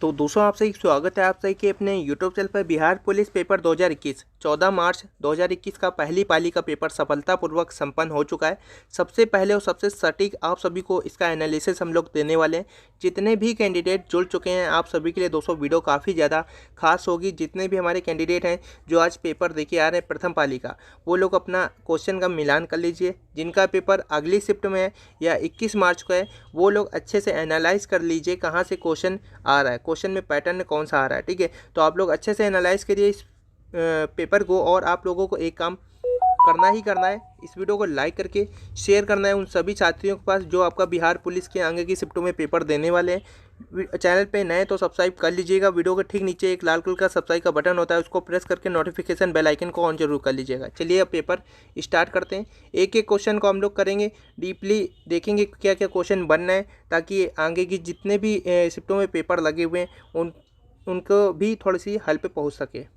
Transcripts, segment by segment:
तो दोस्तों आपसे एक स्वागत है आप सही के अपने यूट्यूब चैनल पर। बिहार पुलिस पेपर 2021 14 मार्च 2021 का पहली पाली का पेपर सफलतापूर्वक संपन्न हो चुका है। सबसे पहले और सबसे सटीक आप सभी को इसका एनालिसिस हम लोग देने वाले हैं। जितने भी कैंडिडेट जुड़ चुके हैं आप सभी के लिए दोस्तों वीडियो काफ़ी ज़्यादा खास होगी। जितने भी हमारे कैंडिडेट हैं जो आज पेपर देके आ रहे हैं प्रथम पाली का, वो लोग अपना क्वेश्चन का मिलान कर लीजिए। जिनका पेपर अगली शिफ्ट में है या 21 मार्च को है, वो लोग अच्छे से एनालाइज कर लीजिए कहाँ से क्वेश्चन आ रहा है, क्वेश्चन में पैटर्न कौन सा आ रहा है। ठीक है, तो आप लोग अच्छे से एनालाइज करिए इस पेपर को। और आप लोगों को एक काम करना ही करना है, इस वीडियो को लाइक करके शेयर करना है उन सभी छात्रियों के पास जो आपका बिहार पुलिस के आगे की शिफ्टों में पेपर देने वाले हैं। चैनल पे नए तो सब्सक्राइब कर लीजिएगा। वीडियो के ठीक नीचे एक लाल कलर का सब्सक्राइब का बटन होता है, उसको प्रेस करके नोटिफिकेशन बेल आइकन को ऑन जरूर कर लीजिएगा। चलिए अब पेपर स्टार्ट करते हैं। एक एक क्वेश्चन को हम लोग करेंगे, डीपली देखेंगे क्या क्या क्वेश्चन बनना है, ताकि आगे की जितने भी शिफ्टों में पेपर लगे हुए हैं उनको भी थोड़ी सी हेल्प पहुँच सके।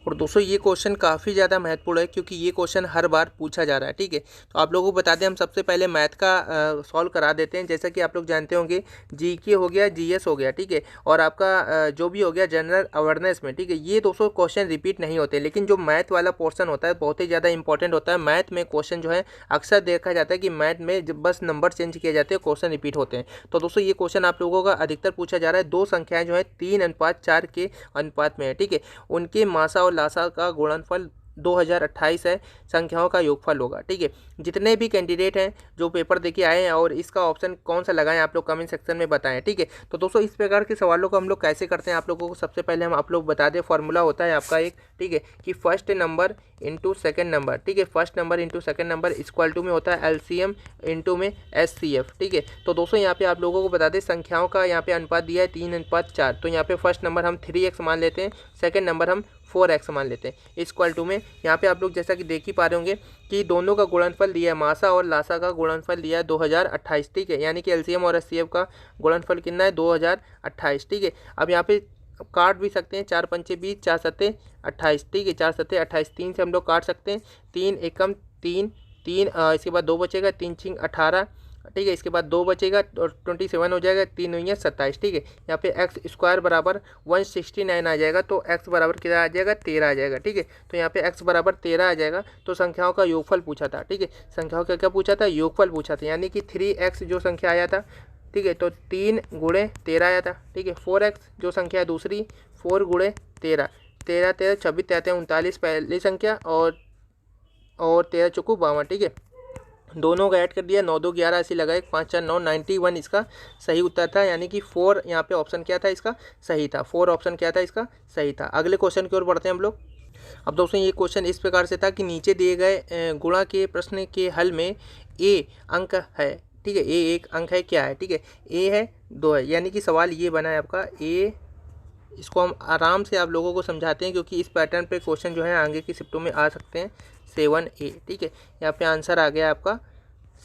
और दोस्तों ये क्वेश्चन काफ़ी ज़्यादा महत्वपूर्ण है क्योंकि ये क्वेश्चन हर बार पूछा जा रहा है। ठीक है, तो आप लोगों को बता दें, हम सबसे पहले मैथ का सॉल्व करा देते हैं। जैसा कि आप लोग जानते होंगे जीके हो गया, जीएस हो गया, ठीक है, और आपका जो भी हो गया जनरल अवेयरनेस में। ठीक है, ये दोस्तों क्वेश्चन रिपीट नहीं होते, लेकिन जो मैथ वाला पोर्सन होता है बहुत ही ज़्यादा इंपॉर्टेंट होता है। मैथ में क्वेश्चन जो है अक्सर देखा जाता है कि मैथ में जब बस नंबर चेंज किए जाते हैं क्वेश्चन रिपीट होते हैं। तो दोस्तों ये क्वेश्चन आप लोगों का अधिकतर पूछा जा रहा है। दो संख्याएँ जो है 3:4 के अनुपात में है। ठीक है, उनके मासा और लासा का गुणनफल 2028 है, संख्याओं का योगफल होगा। ठीक है, जितने भी कैंडिडेट हैं जो पेपर देके आए हैं और इसका ऑप्शन कौन सा लगाएं आप लोग कमेंट सेक्शन में बताएं। ठीक है, तो दोस्तों इस प्रकार के सवालों को हम लोग कैसे करते हैं आप लोगों को सबसे पहले हम आप लोग बता दें। फॉर्मूला होता है आपका एक, ठीक है, कि first number into second number. ठीक है, first number into second number equal to में होता है एलसीएम इंटू में एचसीएफ। ठीक है, तो दोस्तों यहाँ पे आप लोगों को बता दें संख्याओं का यहाँ पे अनुपात दिया है 3:4। तो यहाँ पे फर्स्ट नंबर हम 3x मान लेते हैं, सेकेंड नंबर हम 4x मान लेते हैं। इक्वल टू में यहाँ पे आप लोग जैसा कि देख ही पा रहे होंगे कि दोनों का गुणनफल दिया है, मासा और लासा का गुणनफल दिया है 2028। ठीक है, यानी कि एलसीएम और एचसीएफ का गुणनफल कितना है 2028। ठीक है, अब यहाँ पे काट भी सकते हैं, 4 पंचे 20, 4 सत्ते 28। ठीक है, 4 सत्ते 28, 3 से हम लोग काट सकते हैं, 3 एकम 3, इसके बाद 2 बचेगा, 3 छिंग 18। ठीक है, इसके बाद 2 बचेगा और 27 हो जाएगा, 3 हुई है 27। ठीक है, यहाँ पे एक्स स्क्वायर बराबर 169 आ जाएगा, तो एक्स बराबर कितना आ जाएगा 13 आ जाएगा। ठीक है, तो यहाँ पे एक्स बराबर 13 आ जाएगा। तो संख्याओं का योगफल पूछा था। ठीक है, संख्याओं का क्या पूछा था, योगफल पूछा था, यानी कि 3x जो संख्या आया था, ठीक है, तो 3 गुणे 13 आया था। ठीक है, 4x जो संख्या है दूसरी, 4 गुणे 13, 13 13 26 13 39 पहली संख्या, और 13 चौको 52। ठीक है, दोनों का ऐड कर दिया, 9 2 11 ऐसी लगाए, 5 4 9 91 इसका सही उत्तर था, यानी कि 4 यहाँ पे ऑप्शन क्या था इसका सही था। 4 ऑप्शन क्या था इसका सही था। अगले क्वेश्चन की ओर बढ़ते हैं हम लोग। अब दोस्तों ये क्वेश्चन इस प्रकार से था कि नीचे दिए गए गुणा के प्रश्न के हल में ए अंक है। ठीक है, ए एक अंक है, क्या है, ठीक है, ए है 2 है, यानी कि सवाल ये बना है आपका ए। इसको हम आराम से आप लोगों को समझाते हैं क्योंकि इस पैटर्न पे क्वेश्चन जो है आगे की शिफ्टों में आ सकते हैं। 7A। ठीक है, यहाँ पे आंसर आ गया आपका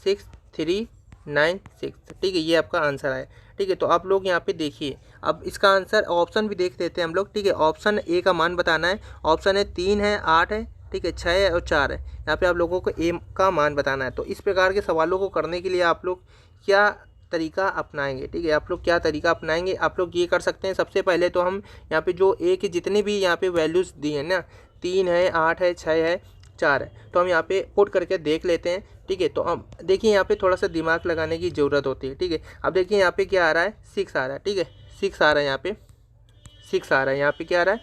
6396। ठीक है, ये आपका आंसर आया। ठीक है, तो आप लोग यहाँ पे देखिए, अब इसका आंसर ऑप्शन भी देख लेते हैं हम लोग। ठीक है, ऑप्शन ए का मान बताना है। ऑप्शन है 3 है, 8 है, ठीक है, 6 है और 4 है। यहाँ पे आप लोगों को ए का मान बताना है। तो इस प्रकार के सवालों को करने के लिए आप लोग क्या तरीका अपनाएंगे, ठीक है, आप लोग क्या तरीका अपनाएंगे, आप लोग ये कर सकते हैं। सबसे पहले तो हम यहाँ पे जो ए की जितने भी यहाँ पे वैल्यूज़ दी हैं ना, 3 है, 8 है, 6 है, 4 है, तो हम यहाँ पे पुट करके देख लेते हैं। ठीक है, तो हम देखिए यहाँ पे थोड़ा सा दिमाग लगाने की ज़रूरत होती है। ठीक है, अब देखिए यहाँ पे क्या आ रहा है, 6 आ रहा है। ठीक है, 6 आ रहा है, यहाँ पे 6 आ रहा है, यहाँ पे क्या आ रहा है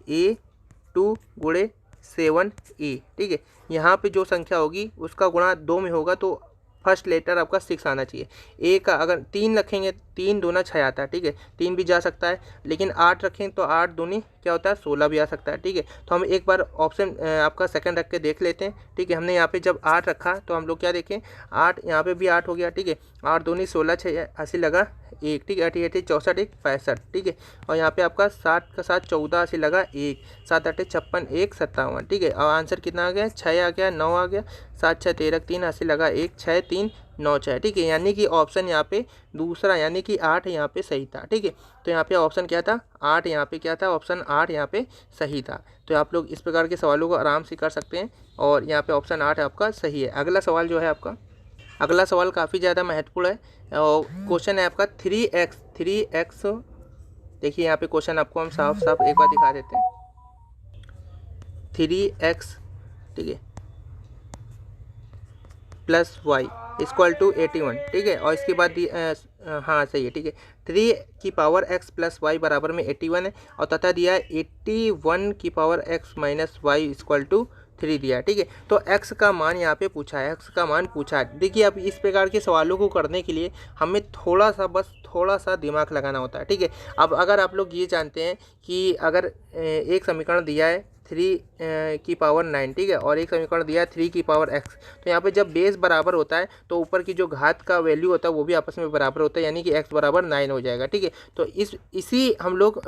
A2 गुणे 7A। ठीक है, यहाँ पे जो संख्या होगी उसका गुणा 2 में होगा, तो फर्स्ट लेटर आपका 6 आना चाहिए। ए का अगर 3 रखेंगे, 3 दूना 6 आता है। ठीक है, 3 भी जा सकता है, लेकिन 8 रखें तो 8 दूनी क्या होता है 16 भी आ सकता है। ठीक है, तो हम एक बार ऑप्शन आपका सेकंड रख के देख लेते हैं। ठीक है, हमने यहाँ पे जब 8 रखा तो हम लोग क्या देखें, 8 यहाँ पे भी 8 हो गया। ठीक है, 8 दूनी 16, 6 80 लगा 1। ठीक है, 8 8 64 1 65। ठीक है, और यहाँ पे आपका 7 का 7 14 80 लगा 1, 7 8 56 1 57। ठीक है, और आंसर कितना आ गया, 6 आ गया, 9 आ गया, 7 6 13 3 80 लगा 1 6 3 9 6। ठीक है, यानी कि ऑप्शन यहाँ पे दूसरा यानी कि 8 यहाँ पे सही था। ठीक है, तो यहाँ पे ऑप्शन क्या था 8, यहाँ पे क्या था ऑप्शन 8 यहाँ पे सही था। तो आप लोग इस प्रकार के सवालों को आराम से कर सकते हैं, और यहाँ पे ऑप्शन 8 आपका सही है। अगला सवाल जो है आपका, अगला सवाल काफ़ी ज़्यादा महत्वपूर्ण है, और क्वेश्चन है आपका 3x देखिए यहाँ पे क्वेश्चन आपको हम साफ साफ एक बार दिखा देते हैं। 3x, ठीक है, प्लस वाई इक्वल टू 81, ठीक है, और इसके बाद हाँ सही है, ठीक है, 3 की पावर x प्लस वाई बराबर में 81 है, और तथा दिया है 81 की power x minus Y equal to 3 दिया है, ठीक है। तो x का मान यहाँ पे पूछा है, x का मान पूछा है। देखिए अब इस प्रकार के सवालों को करने के लिए हमें थोड़ा सा दिमाग लगाना होता है, ठीक है। अब अगर आप लोग ये जानते हैं कि अगर एक समीकरण दिया है 3 की पावर 9, ठीक है, और एक समीकरण दिया है 3 की पावर x, तो यहाँ पे जब बेस बराबर होता है तो ऊपर की जो घात का वैल्यू होता है वो भी आपस में बराबर होता है, यानी कि x बराबर 9 हो जाएगा, ठीक है। तो इसी हम लोग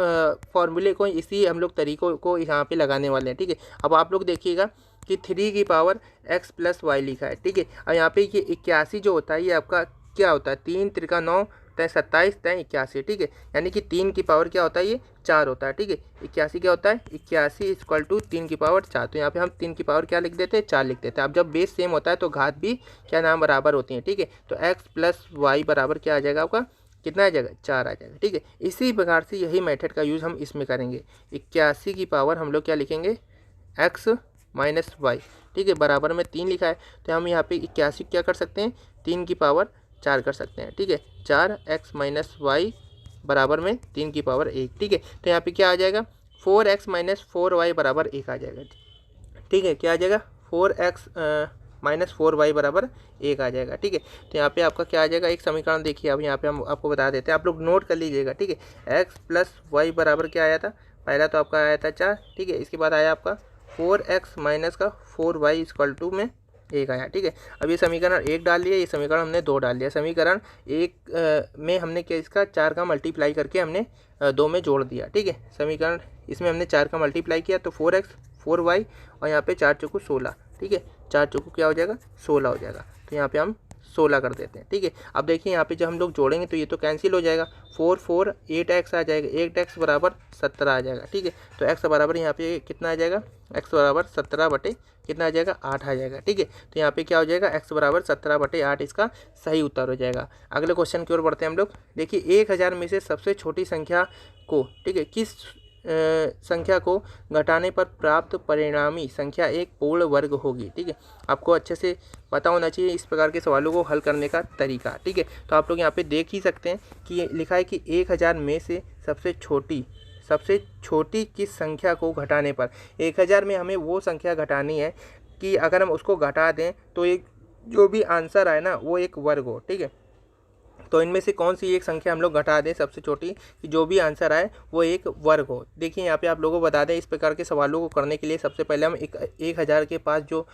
फॉर्मूले को, इसी हम लोग तरीकों को यहाँ पे लगाने वाले हैं, ठीक है। अब आप लोग देखिएगा कि 3 की पावर x प्लस वाई लिखा है, ठीक है। और यहाँ पे ये 81 जो होता है ये आपका क्या होता है, 3 त्रिका 9 तय 27 तय 81, ठीक है, यानी कि 3 की पावर क्या होता है, ये 4 होता है, ठीक है। 81 क्या होता है, 81 इक्वल टू 3 की पावर 4, तो यहाँ पे हम 3 की पावर क्या लिख देते हैं, 4 लिख देते हैं। अब जब बेस सेम होता है तो घात भी क्या नाम बराबर होती है, ठीक है। तो x प्लस वाई बराबर क्या आ जाएगा आपका, कितना आ जाएगा, 4 आ जाएगा, ठीक है। इसी प्रकार से यही मेथड का यूज़ हम इसमें करेंगे। 81 की पावर हम लोग क्या लिखेंगे, x माइनस वाई, ठीक है, बराबर में 3 लिखा है, तो हम यहाँ पे 81 क्या कर सकते हैं, 3 की पावर 4 कर सकते हैं, ठीक है। 4x माइनस वाई बराबर में 3 की पावर 1, ठीक है। तो यहाँ पे क्या आ जाएगा, 4x माइनस 4y बराबर 1 आ जाएगा, ठीक है। क्या आ जाएगा, 4x माइनस 4y बराबर 1 आ जाएगा, ठीक है। तो यहाँ पे आपका क्या आ जाएगा, एक समीकरण देखिए, अब यहाँ पे हम आपको बता देते हैं, आप लोग नोट कर लीजिएगा, ठीक है। x प्लस वाई बराबर क्या आया था, पहला तो आपका आया था 4, ठीक है, इसके बाद आया आपका 4x माइनस का 4y इक्वल टू में 1 आया, ठीक है। अब ये समीकरण 1 डाल लिया, ये समीकरण हमने 2 डाल लिया। समीकरण 1 में हमने क्या, इसका 4 का मल्टीप्लाई करके हमने 2 में जोड़ दिया, ठीक है। समीकरण इसमें हमने 4 का मल्टीप्लाई किया तो 4x 4y और यहाँ पे 4 चौको 16, ठीक है, 4 चौको क्या हो जाएगा, 16 हो जाएगा, तो यहाँ पे हम 16 कर देते हैं, ठीक है। अब देखिए यहाँ पे जब हम लोग जोड़ेंगे तो ये तो कैंसिल हो जाएगा, 4 8x आ जाएगा, 8x बराबर 17 आ जाएगा, ठीक है। तो x बराबर यहाँ पे कितना आ जाएगा, x बराबर 17 बटे कितना आ जाएगा, 8 आ जाएगा, ठीक है। तो यहाँ पे क्या हो जाएगा, x बराबर 17 बटे 8 इसका सही उत्तर हो जाएगा। अगले क्वेश्चन की ओर बढ़ते हैं हम लोग। देखिए 1000 में से सबसे छोटी संख्या को, ठीक है, किस संख्या को घटाने पर प्राप्त परिणामी संख्या एक पूर्ण वर्ग होगी, ठीक है। आपको अच्छे से पता होना चाहिए इस प्रकार के सवालों को हल करने का तरीका, ठीक है। तो आप लोग यहाँ पे देख ही सकते हैं कि ये लिखा है कि 1000 में से सबसे छोटी किस संख्या को घटाने पर, 1000 में हमें वो संख्या घटानी है कि अगर हम उसको घटा दें तो एक जो भी आंसर आए ना वो एक वर्ग हो, ठीक है। तो इनमें से कौन सी एक संख्या हम लोग घटा दें सबसे छोटी कि जो भी आंसर आए वो एक वर्ग हो। देखिए यहाँ पे आप लोगों को बता दें, इस प्रकार के सवालों को करने के लिए सबसे पहले हम 1000 के पास जो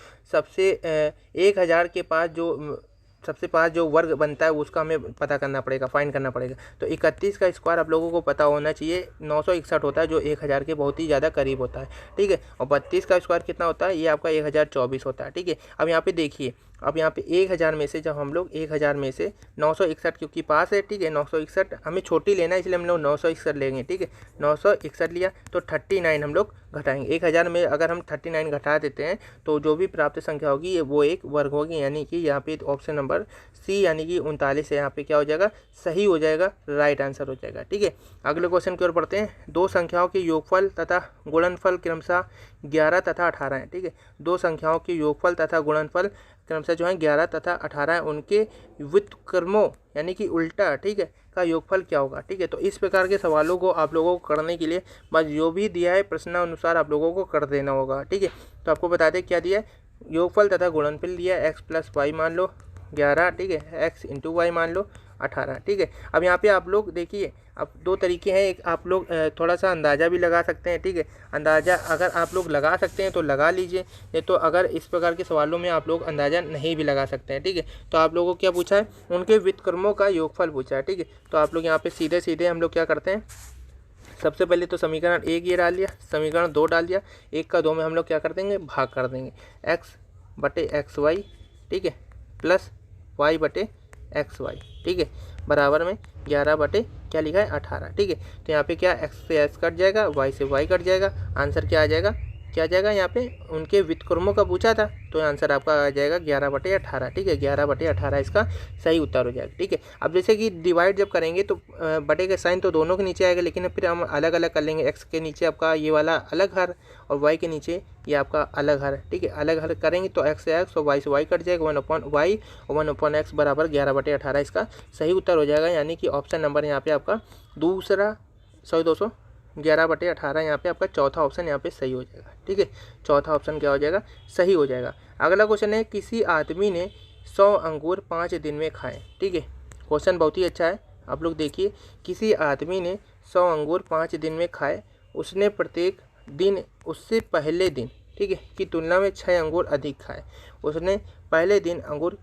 सबसे पास जो वर्ग बनता है उसका हमें पता करना पड़ेगा, फाइंड करना पड़ेगा। तो 31 का स्क्वायर आप लोगों को पता होना चाहिए 961 होता है, जो 1000 के बहुत ही ज़्यादा करीब होता है, ठीक है। और 32 का स्क्वायर कितना होता है, ये आपका 1024 होता है, ठीक है। अब यहाँ पे देखिए, अब यहाँ पे 1000 में से जब हम लोग 1000 में से 961 क्योंकि पास है, ठीक है, 961 हमें छोटी लेना है इसलिए हम लोग 961 लेंगे, ठीक है। 961 लिया तो 39 हम लोग घटाएंगे। 1000 में अगर हम 39 घटा देते हैं तो जो भी प्राप्त संख्या होगी वो एक वर्ग होगी, यानी कि यहाँ पे ऑप्शन नंबर सी यानी कि 39 है, यहाँ पे क्या हो जाएगा, सही हो जाएगा, राइट आंसर हो जाएगा, ठीक है। अगले क्वेश्चन की ओर बढ़ते हैं। दो संख्याओं के योगफल तथा गुणनफल क्रमशः 11 तथा 18 है, ठीक है। दो संख्याओं के योगफल तथा गुणनफल क्रमशः जो है 11 तथा 18 है, उनके व्युत्क्रमों यानी कि उल्टा, ठीक है, का योगफल क्या होगा, ठीक है। तो इस प्रकार के सवालों को आप लोगों को करने के लिए बस जो भी दिया है प्रश्नानुसार आप लोगों को कर देना होगा, ठीक है। तो आपको बता दें क्या दिया है, योगफल तथा गुणनफल दिया है, x प्लस वाई मान लो 11, ठीक है, x इंटू वाई मान लो 18, ठीक है। अब यहाँ पे आप लोग देखिए, अब दो तरीके हैं, एक आप लोग थोड़ा सा अंदाज़ा भी लगा सकते हैं, ठीक है। अंदाज़ा अगर आप लोग लगा सकते हैं तो लगा लीजिए, नहीं तो अगर इस प्रकार के सवालों में आप लोग अंदाज़ा नहीं भी लगा सकते हैं, ठीक है। तो आप लोगों को क्या पूछा है, उनके व्युत्क्रमों का योगफल पूछा है, ठीक है। तो आप लोग यहाँ पे सीधे सीधे हम लोग क्या करते हैं, सबसे पहले तो समीकरण 1 ये डाल दिया, समीकरण 2 डाल दिया, 1 का 2 में हम लोग क्या कर देंगे, भाग कर देंगे, x बटे एक्स वाई, ठीक है, प्लस y बटे एक्स वाई, ठीक है, बराबर में 11 बटे क्या लिखा है 18, ठीक है। तो यहाँ पे क्या x से x कट जाएगा, y से y कट जाएगा, आंसर क्या आ जाएगा क्या आ जाएगा यहाँ पे, उनके व्युत्क्रमों का पूछा था, तो आंसर आपका आ जाएगा 11/18। ठीक है, 11/18 इसका सही उत्तर हो जाएगा। ठीक है, अब जैसे कि डिवाइड जब करेंगे तो बटे का साइन तो दोनों के नीचे आएगा, लेकिन फिर हम अलग अलग कर लेंगे। एक्स के नीचे आपका ये वाला अलग हर और वाई के नीचे ये आपका अलग हर। ठीक है, अलग हर करेंगे तो एक्स से एक्स और वाई से वाई कट जाएगा, 1/y और 1/x बराबर 11/18 इसका सही उत्तर हो जाएगा। यानी कि ऑप्शन नंबर यहाँ पे आपका दूसरा 11/18 यहाँ पे आपका चौथा ऑप्शन यहाँ पे सही हो जाएगा। ठीक है, चौथा ऑप्शन क्या हो जाएगा, सही हो जाएगा। अगला क्वेश्चन है, किसी आदमी ने 100 अंगूर 5 दिन में खाए। ठीक है, क्वेश्चन बहुत ही अच्छा है, आप लोग देखिए। किसी आदमी ने 100 अंगूर 5 दिन में खाए, उसने प्रत्येक दिन उससे पहले दिन, ठीक है, की तुलना में 6 अंगूर अधिक खाए। उसने पहले दिन अंगूर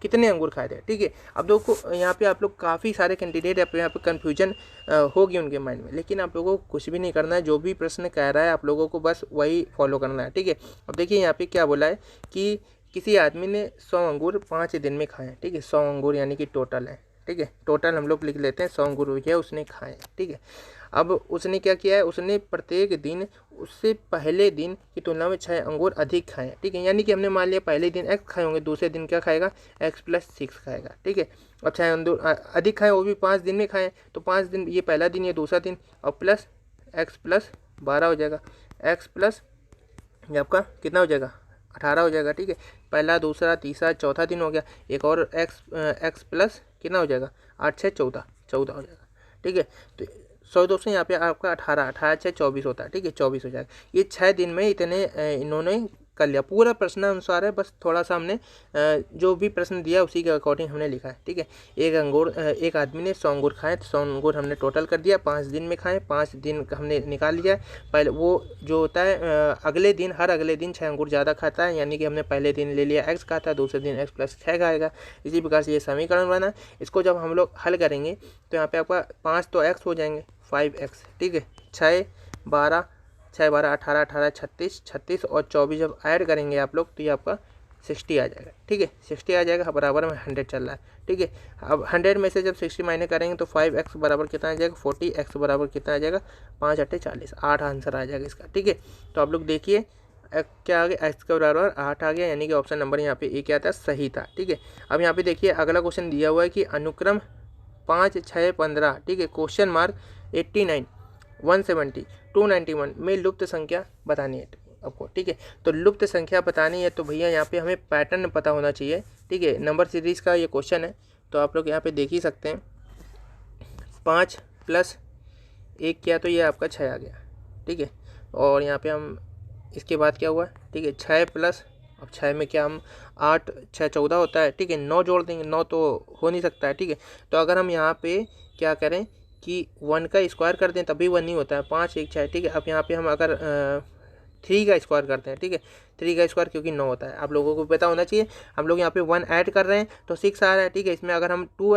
कितने अंगूर खाए थे। ठीक है, अब देखो यहाँ पे आप लोग काफ़ी सारे कैंडिडेट यहाँ पे कन्फ्यूजन होगी उनके माइंड में, लेकिन आप लोगों को कुछ भी नहीं करना है। जो भी प्रश्न कह रहा है आप लोगों को बस वही फॉलो करना है। ठीक है, अब देखिए यहाँ पे क्या बोला है कि किसी आदमी ने 100 अंगूर 5 दिन में खाए। ठीक है, 100 अंगूर यानी कि टोटल है। ठीक है, टोटल हम लोग लिख लेते हैं, 100 अंगूर हो गया उसने खाए। ठीक है, अब उसने क्या किया है, उसने प्रत्येक दिन उससे पहले दिन की तुलना में 6 अंगूर अधिक खाए। ठीक है, यानी कि हमने मान लिया पहले दिन x खाए होंगे, दूसरे दिन क्या खाएगा, x+6 खाएगा। ठीक है, अब 6 अंगूर अधिक खाए, वो भी 5 दिन में खाए, तो 5 दिन, ये पहला दिन ये दूसरा दिन, और प्लस x+12 हो जाएगा। x प्लस ये आपका कितना हो जाएगा, 18 हो जाएगा। ठीक है, पहला दूसरा तीसरा चौथा दिन हो गया, एक और x प्लस कितना हो जाएगा, 8 6 14 हो जाएगा। ठीक है, तो 100 दोस्तों यहाँ पे आपका 18 6 24 होता है। ठीक है, 24 हो जाएगा। ये 6 दिन में इतने इन्होंने कर लिया। पूरा प्रश्न अनुसार है, बस थोड़ा सा हमने जो भी प्रश्न दिया उसी के अकॉर्डिंग हमने लिखा है। ठीक है, एक आदमी ने 100 अंगूर खाए, तो 100 अंगूर हमने टोटल कर दिया, 5 दिन में खाए, 5 दिन हमने निकाल लिया। पहले वो जो होता है अगले दिन, हर अगले दिन 6 अंगूर ज़्यादा खाता है, यानी कि हमने पहले दिन ले लिया x खाता है, दूसरे दिन x+6 खाएगा। इसी प्रकार से ये समीकरण बना। इसको जब हम लोग हल करेंगे तो यहाँ पे आपका 5 तो x हो जाएंगे, 5x। ठीक है, 6 12 18 18 36 और 24 जब ऐड करेंगे आप लोग तो ये आपका 60 आ जाएगा। ठीक है, 60 आ जाएगा, बराबर में 100 चल रहा है। ठीक है, अब 100 में से जब 60 माइनस करेंगे तो 5x बराबर कितना आ जाएगा, 40x बराबर कितना आ जाएगा, 5 8 40, 8 आंसर आ जाएगा इसका। ठीक है, तो आप लोग देखिए क्या आ गया, x के बराबर 8 आ गया, यानी कि ऑप्शन नंबर यहाँ पे ए क्या था, सही था। ठीक है, अब यहाँ पे देखिए अगला क्वेश्चन दिया हुआ है कि अनुक्रम 5 6 15, ठीक है, क्वेश्चन मार्क 89 170 291 में लुप्त संख्या बतानी है आपको। ठीक है, तो लुप्त संख्या बतानी है तो भैया यहाँ पे हमें पैटर्न पता होना चाहिए। ठीक है, नंबर सीरीज का ये क्वेश्चन है, तो आप लोग यहाँ पे देख ही सकते हैं, 5 + 1 किया तो ये आपका 6 आ गया। ठीक है, और यहाँ पे हम इसके बाद क्या हुआ, ठीक है, 6 प्लस, अब 6 में क्या हम 8 6 14 होता है। ठीक है, 9 जोड़ देंगे, 9 तो हो नहीं सकता है। ठीक है, तो अगर हम यहाँ पे क्या करें कि 1 का स्क्वायर कर दें तभी 1 नहीं होता है, 5 1 6। ठीक है, अब यहाँ पे हम अगर 3 का स्क्वायर करते हैं, ठीक है, 3 का स्क्वायर क्योंकि 9 होता है, आप लोगों को पता होना चाहिए। हम लोग यहाँ पे 1 ऐड कर रहे हैं तो 6 आ रहा है। ठीक है, इसमें अगर हम 2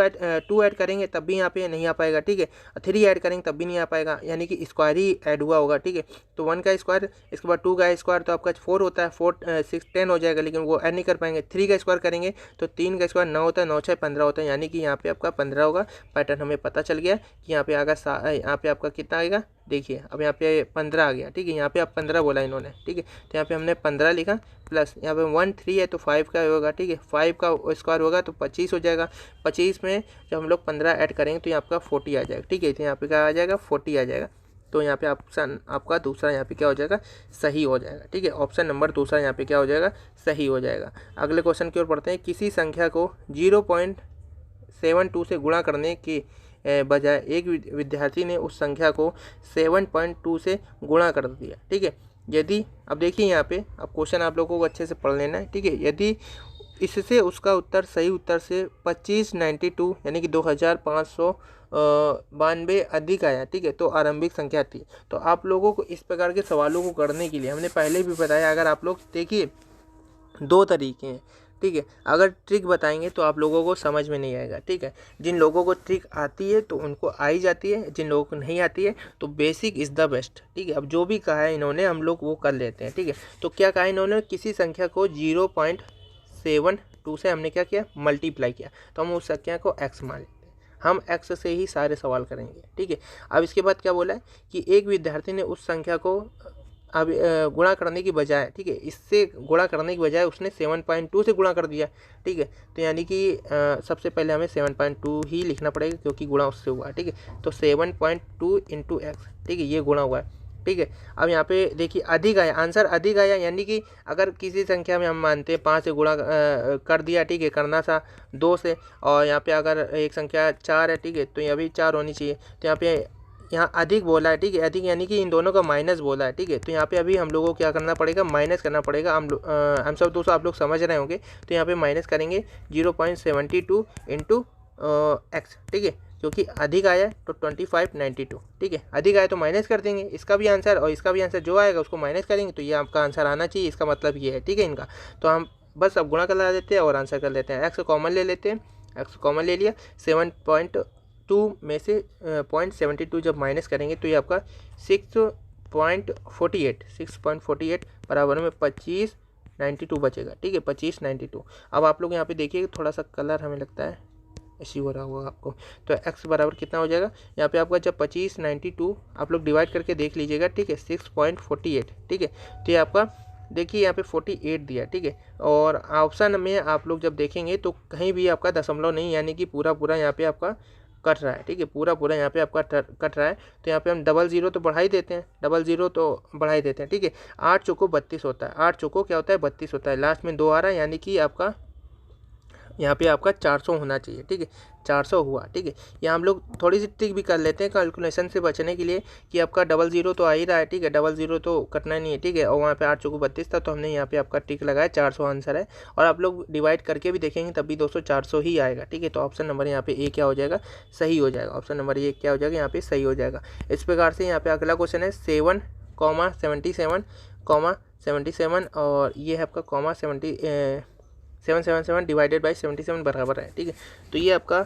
ऐड करेंगे तब भी यहाँ पे नहीं आ पाएगा। ठीक है, 3 ऐड करेंगे तब भी नहीं आ पाएगा, यानी कि स्क्वायर ही ऐड हुआ होगा। ठीक है, तो 1 का स्क्वायर, इसके बाद 2 का स्क्वायर तो आपका 4 होता है, 4 6 10 हो जाएगा, लेकिन वो ऐड नहीं कर पाएंगे। 3 का स्क्वायर करेंगे तो 3 का स्क्वायर 9 होता है, 9 6 15 होता है, यानी कि यहाँ पे आपका 15 होगा। पैटर्न हमें पता चल गया कि यहाँ पे यहाँ पे आपका कितना आएगा, देखिए अब यहाँ पे 15 आ गया। ठीक है, यहाँ पे आप 15 बोला इन्होंने। ठीक है, तो यहाँ पे हमने 15 लिखा, प्लस यहाँ पे 1 3 है तो 5 का होगा। ठीक है, 5 का स्क्वायर होगा तो 25 हो जाएगा। 25 में जब हम लोग 15 ऐड करेंगे तो यहाँ आपका 40 आ जाएगा। ठीक है, तो यहाँ पे क्या आ जाएगा, 40 आ जाएगा। तो यहाँ पे ऑप्शन आपका दूसरा यहाँ पे क्या हो जाएगा, सही हो जाएगा। ठीक है, ऑप्शन नंबर दूसरा यहाँ पे क्या हो जाएगा, सही हो जाएगा। अगले क्वेश्चन की ओर पढ़ते हैं। किसी संख्या को 0.72 से गुणा करने के बजाय एक विद्यार्थी ने उस संख्या को 7.2 से गुणा कर दिया। ठीक है, यदि, अब देखिए यहाँ पे, अब क्वेश्चन आप लोगों को अच्छे से पढ़ लेना है। ठीक है, यदि इससे उसका उत्तर सही उत्तर से 2592 यानी कि 2592 अधिक आया, ठीक है, तो आरंभिक संख्या थी। तो आप लोगों को इस प्रकार के सवालों को करने के लिए हमने पहले भी बताया, अगर आप लोग देखिए 2 तरीके हैं। ठीक है, अगर ट्रिक बताएंगे तो आप लोगों को समझ में नहीं आएगा। ठीक है, जिन लोगों को ट्रिक आती है तो उनको आई जाती है, जिन लोगों को नहीं आती है तो बेसिक इज़ द बेस्ट। ठीक है, अब जो भी कहा है इन्होंने हम लोग वो कर लेते हैं। ठीक है, तो क्या कहा इन्होंने, किसी संख्या को 0.72 से हमने क्या किया, मल्टीप्लाई किया, तो हम उस संख्या को x मान लेते हैं। हम x से ही सारे सवाल करेंगे। ठीक है, अब इसके बाद क्या बोला है कि एक विद्यार्थी ने उस संख्या को अब गुणा करने की बजाय, ठीक है, इससे गुणा करने की बजाय उसने 7.2 से गुणा कर दिया, ठीक है। तो यानी कि सबसे पहले हमें 7.2 ही लिखना पड़ेगा क्योंकि गुणा उससे हुआ है, ठीक है। तो 7.2 इंटू एक्स, ठीक है, ये गुणा हुआ है, ठीक है। अब यहाँ पे देखिए अधिक आया, आंसर अधिक आया, यानी कि अगर किसी संख्या में हम मानते हैं 5 से गुणा कर दिया, ठीक है, करना था 2 से, और यहाँ पे अगर एक संख्या 4 है, ठीक है, तो ये भी 4 होनी चाहिए। तो यहाँ अधिक बोला है, ठीक है, अधिक यानी कि इन दोनों का माइनस बोला है, ठीक है। तो यहाँ पे अभी हम लोगों को क्या करना पड़ेगा, माइनस करना पड़ेगा। हम सब दोस्तों आप लोग समझ रहे होंगे। तो यहाँ पे माइनस करेंगे 0.72 इंटू एक्स, ठीक है, क्योंकि अधिक आया तो 2592, ठीक है। अधिक आया तो माइनस कर देंगे इसका भी आंसर और इसका भी आंसर, जो आएगा उसको माइनस करेंगे, तो ये आपका आंसर आना चाहिए। इसका मतलब ये है, ठीक है, इनका। तो हम बस अब गुणा कर देते हैं और आंसर कर लेते हैं। एक्स कॉमन ले लेते हैं, एक्स कॉमन ले लिया, 7.2 में से 0.72 जब माइनस करेंगे तो ये आपका 6.48 बराबर में 2592 बचेगा, ठीक है, 2592। अब आप लोग यहाँ पे देखिए थोड़ा सा कलर हमें लगता है ऐसी हो रहा होगा आपको। तो x बराबर कितना हो जाएगा यहाँ पे आपका, जब 2592 आप लोग डिवाइड करके देख लीजिएगा, ठीक है, 6.48, ठीक है। तो ये आपका देखिए यहाँ पे 48 दिया, ठीक है। और ऑप्शन में आप लोग जब देखेंगे तो कहीं भी आपका दशमलव नहीं, यानी कि पूरा पूरा यहाँ पे आपका कट रहा है, ठीक है, पूरा पूरा यहाँ पे आपका कट रहा है। तो यहाँ पे हम 00 तो बढ़ा ही देते हैं, 00 तो बढ़ा ही देते हैं, ठीक है। 8 चौको 32 होता है, 8 चौको क्या होता है 32 होता है, लास्ट में 2 आ रहा है, यानी कि आपका यहाँ पे आपका 400 होना चाहिए, ठीक है, 400 हुआ, ठीक है। यहाँ हम लोग थोड़ी सी ट्रिक भी कर लेते हैं कैलकुलेशन से बचने के लिए कि आपका 00 तो आ ही रहा है, ठीक है, 00 तो कटना नहीं है, ठीक है। और वहाँ पे 8 चौको 32 था, तो हमने यहाँ पे आपका टिक लगाया, 400 आंसर है। और आप लोग डिवाइड करके भी देखेंगे तब भी दोस्तों 400 ही आएगा, ठीक है। तो ऑप्शन नंबर यहाँ पे ए क्या हो जाएगा, सही हो जाएगा। ऑप्शन नंबर ए क्या हो जाएगा यहाँ पे, सही हो जाएगा। इस प्रकार से यहाँ पे अगला क्वेश्चन है 7,77, और ये है आपका 777 डिवाइडेड बाई 77 बराबर है, ठीक है। तो ये आपका,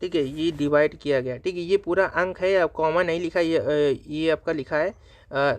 ठीक है, ये डिवाइड किया गया, ठीक है। ये पूरा अंक है, अब कॉमा नहीं लिखा, ये आपका लिखा है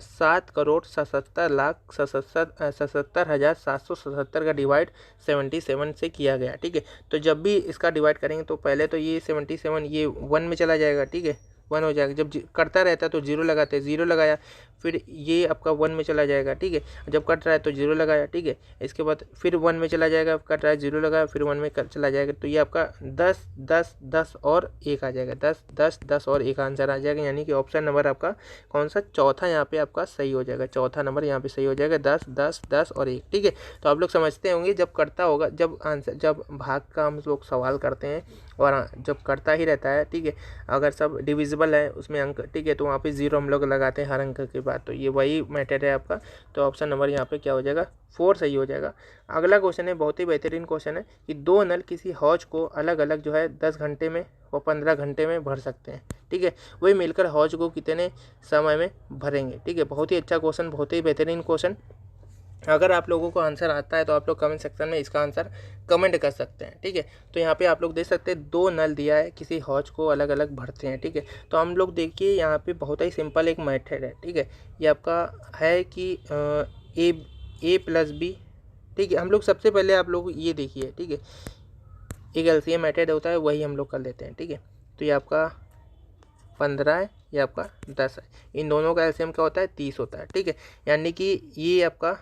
7,77,77,777 का डिवाइड 77 से किया गया, ठीक है। तो जब भी इसका डिवाइड करेंगे तो पहले तो ये 77 ये 1 में चला जाएगा, ठीक है, 1 हो जाएगा। जब करता रहता है तो 0 लगाते हैं, 0 लगाया, फिर ये आपका 1 में चला जाएगा, ठीक है। जब कट रहा है तो 0 लगाया, ठीक है। इसके बाद फिर 1 में चला जाएगा, कट रहा है 0 लगाया, फिर 1 में चला जाएगा। तो ये आपका 10 10 10 और 1 आ जाएगा, 10 10 10 और 1 आंसर आ जाएगा, यानी कि ऑप्शन नंबर आपका कौन सा, चौथा यहाँ पे आपका सही हो जाएगा। चौथा नंबर यहाँ पे सही हो जाएगा, 10 10 10 और 1, ठीक है। तो आप लोग समझते होंगे जब करता होगा, जब आंसर, जब भाग का हम लोग सवाल करते हैं और जब करता ही रहता है, ठीक है, अगर सब डिविजिबल है उसमें अंक, ठीक है, तो वहाँ पे 0 हम लोग लगाते हैं हर अंक के बाद। तो ये वही मैटर है आपका। तो ऑप्शन नंबर यहाँ पे क्या हो जाएगा, 4 सही हो जाएगा। अगला क्वेश्चन है, बहुत ही बेहतरीन क्वेश्चन है कि 2 नल किसी हौज को अलग अलग जो है 10 घंटे में और 15 घंटे में भर सकते हैं, ठीक है। वही मिलकर हौज को कितने समय में भरेंगे, ठीक है। बहुत ही अच्छा क्वेश्चन, बहुत ही बेहतरीन क्वेश्चन। अगर आप लोगों को आंसर आता है तो आप लोग कमेंट सेक्शन में इसका आंसर कमेंट कर सकते हैं, ठीक है। तो यहाँ पे आप लोग देख सकते हैं 2 नल दिया है, किसी हौज को अलग अलग भरते हैं, ठीक है। तो हम लोग देखिए यहाँ पे बहुत ही सिंपल एक मेथड है, ठीक है। ये आपका है कि ए प्लस बी, ठीक है। हम लोग सबसे पहले आप लोग ये देखिए, ठीक है, एक एलसीएम मेथड होता है, वही हम लोग कर लेते हैं, ठीक है। तो ये आपका 15 है, ये आपका 10 है, इन दोनों का एलसीएम क्या होता है 30 होता है, ठीक है। यानी कि ये आपका,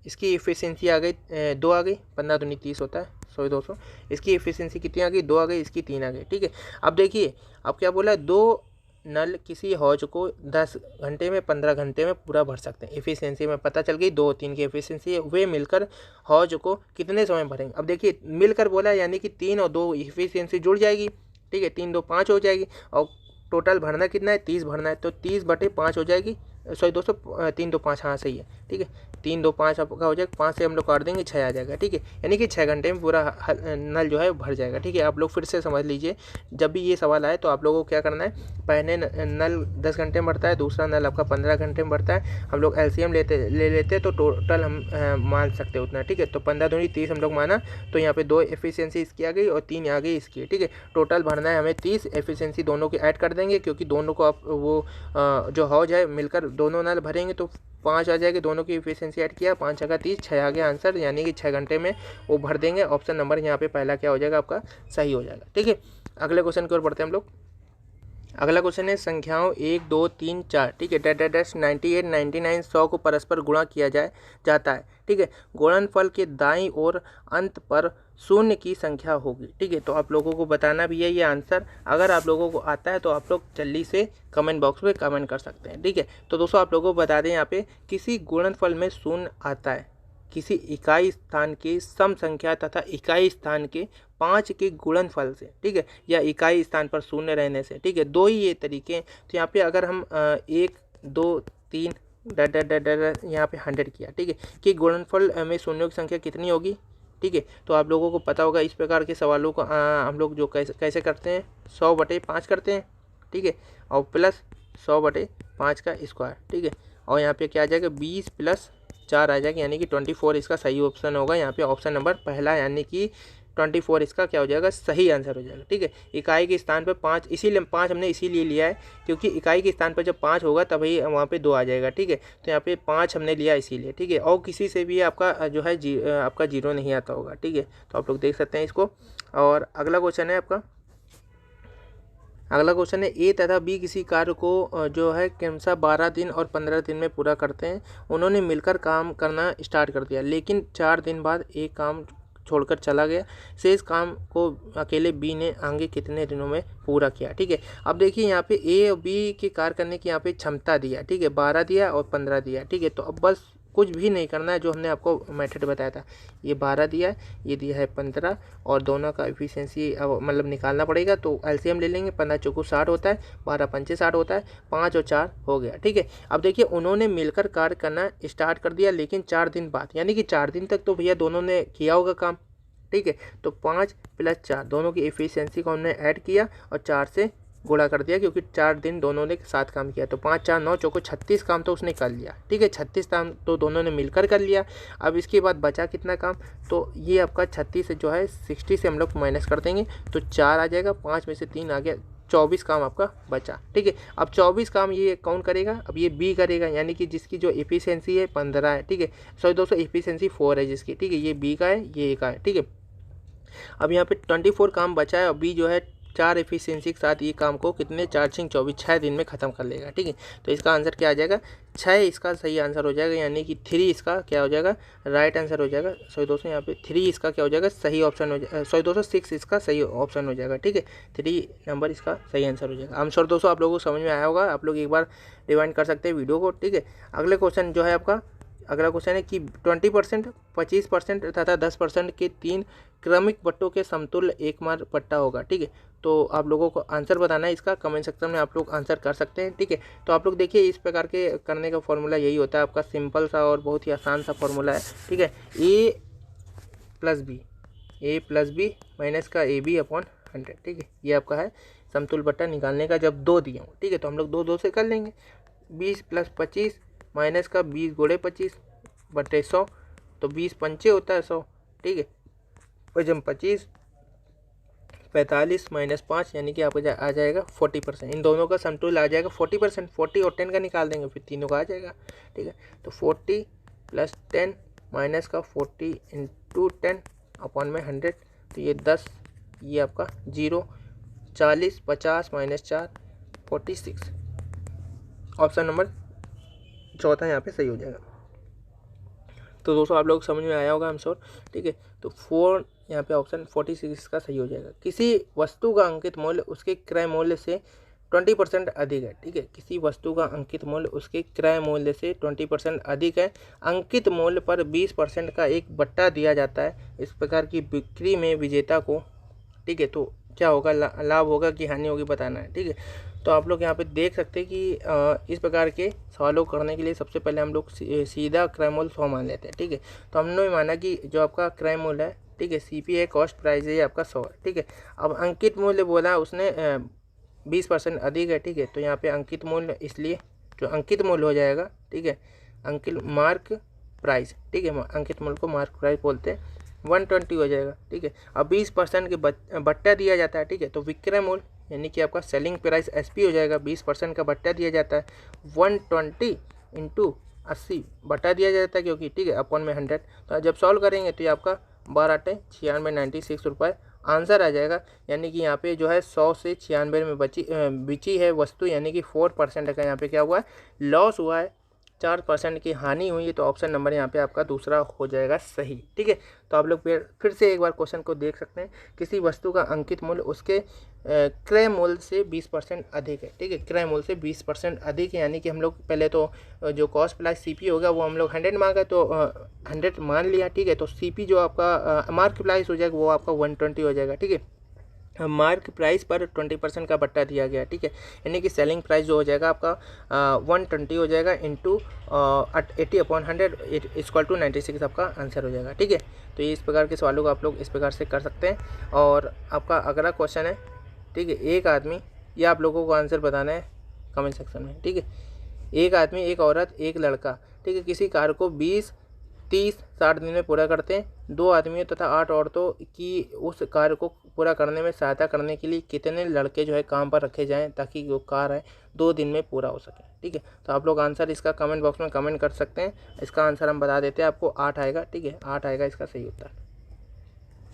इसकी एफिशिएंसी आ गई 2 आ गई, 15 दूनी 30 होता है, 100 200। इसकी एफिशिएंसी कितनी आ गई, 2 आ गई, इसकी 3 आ गई, ठीक है। अब देखिए अब क्या बोला है, 2 नल किसी हौज को 10 घंटे में 15 घंटे में पूरा भर सकते हैं। एफिशिएंसी में पता चल गई, 2 3 की एफिशिएंसी है, वे मिलकर हौज को कितने समय भरेंगे। अब देखिए मिलकर बोला है, यानी कि 3 और 2 एफिशिएंसी जुड़ जाएगी, ठीक है, 3 2 5 हो जाएगी, और टोटल भरना कितना है 30 भरना है, तो 30/5 हो जाएगी, 100 200 3 2 5, हाँ सही है, ठीक है। 3 2 5 आपका हो जाएगा, 5 से हम लोग काट देंगे 6 आ जाएगा, ठीक है। यानी कि 6 घंटे में पूरा नल जो है भर जाएगा, ठीक है। आप लोग फिर से समझ लीजिए, जब भी ये सवाल आए तो आप लोगों को क्या करना है, पहले नल 10 घंटे में भरता है, दूसरा नल आपका 15 घंटे में भरता है। हम लोग एलसीएम ले लेते तो टोटल हम मान सकते उतना, ठीक है। तो 15 दूनी 30 हम लोग माना, तो यहाँ पे 2 एफिशिएंसी इसकी आ गई और 3 आ गई इसकी, ठीक है। टोटल भरना है हमें 30, एफिशिएंसी दोनों की ऐड कर देंगे, क्योंकि दोनों को आप वो जो हौज है मिलकर दोनों नल भरेंगे तो 5 आ जाएगी, दोनों की एफिशिएंसी ऐड किया, 5 जगह 30, 6 आ गया आंसर, यानी कि 6 घंटे में वो भर देंगे। ऑप्शन नंबर यहाँ पे पहला क्या हो जाएगा आपका, सही हो जाएगा, ठीक है। अगले क्वेश्चन की ओर बढ़ते हैं हम लोग। अगला क्वेश्चन है संख्याओं 1 2 3 4, ठीक है, डैश डैश डैश 98 99 100 को परस्पर गुणा किया जाता है, ठीक है। गुणनफल के दाईं ओर अंत पर शून्य की संख्या होगी, ठीक है। तो आप लोगों को बताना भी है ये आंसर। अगर आप लोगों को आता है तो आप लोग जल्दी से कमेंट बॉक्स में कमेंट कर सकते हैं, ठीक है। तो दोस्तों आप लोगों को बता दें, यहाँ पे किसी गुणनफल में शून्य आता है किसी इकाई स्थान के सम संख्या तथा इकाई स्थान के 5 के गुणनफल से, ठीक है, या इकाई स्थान पर शून्य रहने से, ठीक है। दो ही ये तरीके हैं। तो यहाँ पे अगर हम 1 2 3 यहाँ पे 100 किया, ठीक है, कि गुणनफल में शून्यों की संख्या कितनी होगी, ठीक है। तो आप लोगों को पता होगा इस प्रकार के सवालों को हम लोग जो कैसे करते हैं, 100/5 करते हैं, ठीक है, और प्लस 100/5 का स्क्वायर, ठीक है। और यहाँ पे क्या आ जाएगा, 20 + 4 आ जाएगा, यानी कि 24 इसका सही ऑप्शन होगा। यहाँ पे ऑप्शन नंबर पहला यानी कि 24 इसका क्या हो जाएगा, सही आंसर हो जाएगा, ठीक है। इकाई के स्थान पर 5, इसीलिए 5 हमने इसीलिए लिया है क्योंकि इकाई के स्थान पर जब 5 होगा तभी वहाँ पे 2 आ जाएगा, ठीक है। तो यहाँ पे 5 हमने लिया इसीलिए, ठीक है। और किसी से भी आपका जो है आपका 0 नहीं आता होगा, ठीक है। तो आप लोग देख सकते हैं इसको। और अगला क्वेश्चन है आपका, अगला क्वेश्चन है ए तथा बी किसी कार्य को जो है क्रमशः 12 दिन और 15 दिन में पूरा करते हैं। उन्होंने मिलकर काम करना स्टार्ट कर दिया, लेकिन 4 दिन बाद एक काम छोड़कर चला गया। शेष काम को अकेले बी ने आगे कितने दिनों में पूरा किया, ठीक है। अब देखिए यहाँ पे ए और बी के कार्य करने की यहाँ पे क्षमता दिया, ठीक है, 12 दिया और 15 दिया, ठीक है। तो अब बस कुछ भी नहीं करना है, जो हमने आपको मेथड बताया था। ये 12 दिया है, ये दिया है 15, और दोनों का एफिशिएंसी अब मतलब निकालना पड़ेगा। तो एलसीएम ले लेंगे, 15 चौको 60 होता है, 12 पंचे 60 होता है, 5 और 4 हो गया, ठीक है। अब देखिए उन्होंने मिलकर कार्य करना स्टार्ट कर दिया, लेकिन 4 दिन बाद, यानी कि 4 दिन तक तो भैया दोनों ने किया होगा काम, ठीक है। तो 5 + 4 दोनों की एफिशिएंसी को हमने ऐड किया और 4 से गुणा कर दिया, क्योंकि 4 दिन दोनों ने साथ काम किया। तो 5 4 9 चौको 36 काम तो उसने कर लिया, ठीक है। 36 काम तो दोनों ने मिलकर कर लिया। अब इसके बाद बचा कितना काम, तो ये आपका 36 जो है 60 से हम लोग माइनस कर देंगे, तो 4 आ जाएगा, 5 में से 3 आ गया, 24 काम आपका बचा, ठीक है। अब 24 काम ये कौन करेगा, अब ये बी करेगा, यानी कि जिसकी जो एफिशिएंसी है 15 है, ठीक है। सॉरी दोस्तों, एफिशिएंसी 4 है जिसकी, ठीक है। ये बी का है, ये ए का है, ठीक है। अब यहाँ पे 24 काम बचा है और बी जो है 4 एफिशिएंसी के साथ ये काम को कितने 4 6 24 6 दिन में ख़त्म कर लेगा, ठीक है। तो इसका आंसर क्या आ जाएगा, 6 इसका सही आंसर हो जाएगा, यानी कि 3 इसका क्या हो जाएगा, राइट आंसर हो जाएगा। सॉरी दोस्तों, यहाँ पे 3 इसका क्या हो जाएगा, सही ऑप्शन हो जाएगा। सॉरी दोस्तों, 6 इसका सही ऑप्शन हो जाएगा, ठीक है। 3 नंबर इसका सही आंसर हो जाएगा। आई एम श्योर दोस्तों आप लोगों को समझ में आया होगा। आप लोग एक बार रिवाइंड कर सकते हैं वीडियो को, ठीक है। अगले क्वेश्चन जो है आपका, अगला क्वेश्चन है कि 20%, 25% तथा 10% के 3 क्रमिक पट्टों के समतुल्य एकमात्र पट्टा होगा, ठीक है। तो आप लोगों को आंसर बताना है इसका, कमेंट सेक्शन में आप लोग आंसर कर सकते हैं, ठीक है। तो आप लोग देखिए इस प्रकार के करने का फॉर्मूला यही होता है आपका, सिंपल सा और बहुत ही आसान सा फॉर्मूला है, ठीक है। ए प्लस बी माइनस का ए बी अपॉन 100, ठीक है। ये आपका है समतुल्य पट्टा निकालने का, जब 2 दिए हों, ठीक है। तो हम लोग 2 से कर लेंगे। 20 + 25 माइनस का 20 × 25/100, तो 20 पंचे होता है 100, ठीक है। वजन 25, 45 - 5 यानी कि आपका आ जाएगा 40%। इन दोनों का समतुल्य आ जाएगा 40%। 40 और 10 का निकाल देंगे, फिर तीनों का आ जाएगा, ठीक है। तो 40 + 10 माइनस का 40 × 10 अपॉन में 100, तो ये 10, ये आपका 0, 40 50 - 4 46। ऑप्शन नंबर चौथा यहाँ पे सही हो जाएगा। तो दोस्तों आप लोग समझ में आया होगा, हम श्योर, ठीक है। तो 4 यहाँ पे ऑप्शन 46 का सही हो जाएगा। किसी वस्तु का अंकित मूल्य उसके क्रय मूल्य से 20% अधिक है, ठीक है। किसी वस्तु का अंकित मूल्य उसके क्रय मूल्य से 20% अधिक है। अंकित मूल्य पर 20% का एक बट्टा दिया जाता है। इस प्रकार की बिक्री में विजेता को, ठीक है, तो क्या होगा, लाभ होगा कि हानि होगी बताना है, ठीक है। तो आप लोग यहाँ पे देख सकते हैं कि इस प्रकार के सवालों को करने के लिए सबसे पहले हम लोग सीधा क्रय मूल्य 100 मान लेते हैं, ठीक है। तो हमने माना कि जो आपका क्रय मूल्य है, ठीक है, CP है, कॉस्ट प्राइस है, ये आपका 100 है, ठीक है। अब अंकित मूल्य बोला उसने 20% अधिक है, ठीक है। तो यहाँ पे अंकित मूल्य, इसलिए जो अंकित मूल्य हो जाएगा, ठीक है, अंकित मार्क प्राइस, ठीक है, अंकित मूल्य को मार्क प्राइस बोलते हैं, 120 हो जाएगा, ठीक है। अब 20% के बट्टा दिया जाता है, ठीक है। तो विक्रय मूल्य यानी कि आपका सेलिंग प्राइस SP हो जाएगा, 20% का बट्टा दिया जाता है, 120 × 80 बट्टा दिया जाता है, क्योंकि, ठीक है, अपॉन में 100। तो जब सॉल्व करेंगे तो ये आपका 12 × 96 96 रुपये आंसर आ जाएगा, यानी कि यहाँ पे जो है 100 से 96 में बिची है वस्तु, यानी कि 4% का यहाँ पे क्या हुआ है, लॉस हुआ है, 4% की हानि हुई है। तो ऑप्शन नंबर यहाँ पे आपका दूसरा हो जाएगा सही। ठीक है, तो आप लोग फिर से एक बार क्वेश्चन को देख सकते हैं। किसी वस्तु का अंकित मूल्य उसके क्रय मूल्य से 20% अधिक है। ठीक है, क्रय मूल्य से 20% अधिक है, यानी कि हम लोग पहले तो जो कॉस्ट प्लस सीपी होगा वो हम लोग 100 मांगा, तो 100 मान लिया। ठीक है, तो सीपी जो आपका मार्क प्राइस हो जाएगा वो आपका 120 हो जाएगा। ठीक है, मार्क प्राइस पर 20% का बट्टा दिया गया। ठीक है, यानी कि सेलिंग प्राइस जो हो जाएगा आपका 120 हो जाएगा इंटू 80/100 इक्वल टू 96 आपका आंसर हो जाएगा। ठीक है, तो ये इस प्रकार के सवालों को आप लोग इस प्रकार से कर सकते हैं। और आपका अगला क्वेश्चन है, ठीक है, एक आदमी, ये आप लोगों को आंसर बताना है कमेंट सेक्शन में। ठीक है, एक आदमी, एक औरत, एक लड़का, ठीक है, किसी कार्य को 20, 30, 60 दिन में पूरा करते हैं। 2 आदमियों तथा 8 औरतों की उस कार्य को पूरा करने में सहायता करने के लिए कितने लड़के जो है काम पर रखे जाएं ताकि जो कार्य है 2 दिन में पूरा हो सके। ठीक है, तो आप लोग आंसर इसका कमेंट बॉक्स में कमेंट कर सकते हैं। इसका आंसर हम बता देते हैं आपको, 8 आएगा। ठीक है, 8 आएगा इसका सही उत्तर।